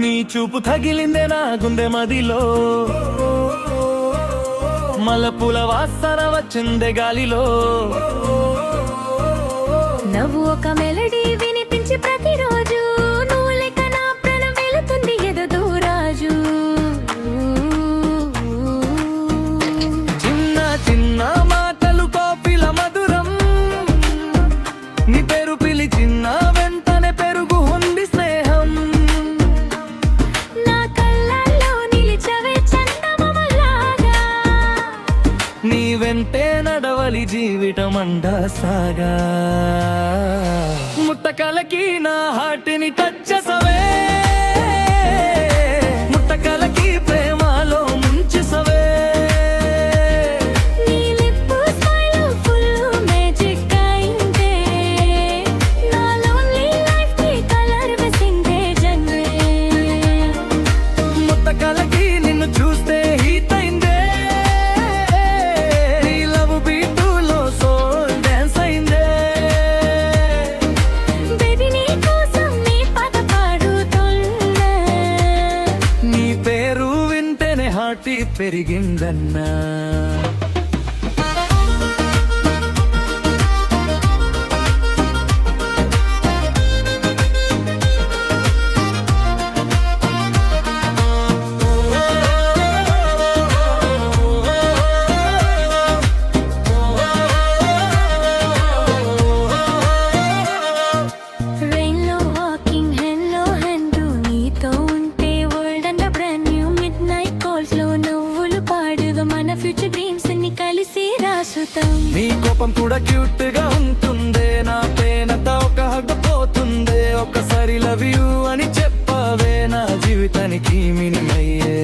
నీ చూపు తగిలిందే నా గుండె మదిలో, మల్లెపూల వాసన వచ్చిందే గాలిలో. నవ్వు ఒక మెలడీ వినిపించి ప్రతిరోజు, నువ్వు లేక నా ప్రాణం వెళుతుంది ఎదదో రాజు. చిన్న చిన్న మాటలు కాఫీల మధురం, నీ పేరు పిలిచిన వెంటనే పెరుగు ఉంది స్నేహం. నా కళ్ళల్లో నిలిచవే చందమామలాగా, నీ వెంటే నడవలి జీవితం అండా సాగా. ముట్టకలకి నా హార్ట్ని టచ్ చేసవే, ముట్టకలకి ప్రేమలో ముంచేసవే. నీ లిప్ స్మైల్ ఫుల్ మ్యాజిక్ అయిందే, నా లోన్లీ లైఫ్ కి కలర్ వేసిందే జన్మే. ముట్టకలకి నిన్ను చూస్తే హీట్ అయిందే, నీ లవ్ బీటులో సోల్ డాన్స్ అయిందే. బేబీ నీ కోసం నీ పాట పాడుతున్నా, నీ పేరు వింటేనే హార్ట్ పెరిగిందన్నా. రెయిన్లో వాకింగ్ హెల్లో హ్యాండ్, నీతో ఉంటే world and brand new. Mid night calls లో నవ్వులు పాడుగా, మన ఫ్యూచర్ డ్రీమ్స్ ని కలిసి రాసుతాం. నీ కోపం కూడా క్యూట్ గా ఉంటుందే, నా పేనత ఒక హగ్ పోతుందే. ఒక్కసారి లవ్ యూ అని చెప్పవే, నా జీవితానికి మినిమయ్యే.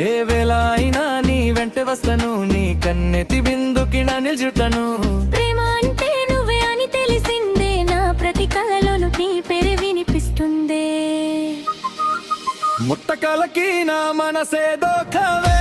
ఏ వేళ అయినా నీ వెంట వస్తను, నీ కన్నెతి బిందుకి నా నిల్చుటను. ప్రేమ అంటే నువ్వే అని తెలిసిందే, నా ప్రతి కళలోను నీ పేరు వినిపిస్తుందే. ముట్టకలకి నా మనసే దోఖవే.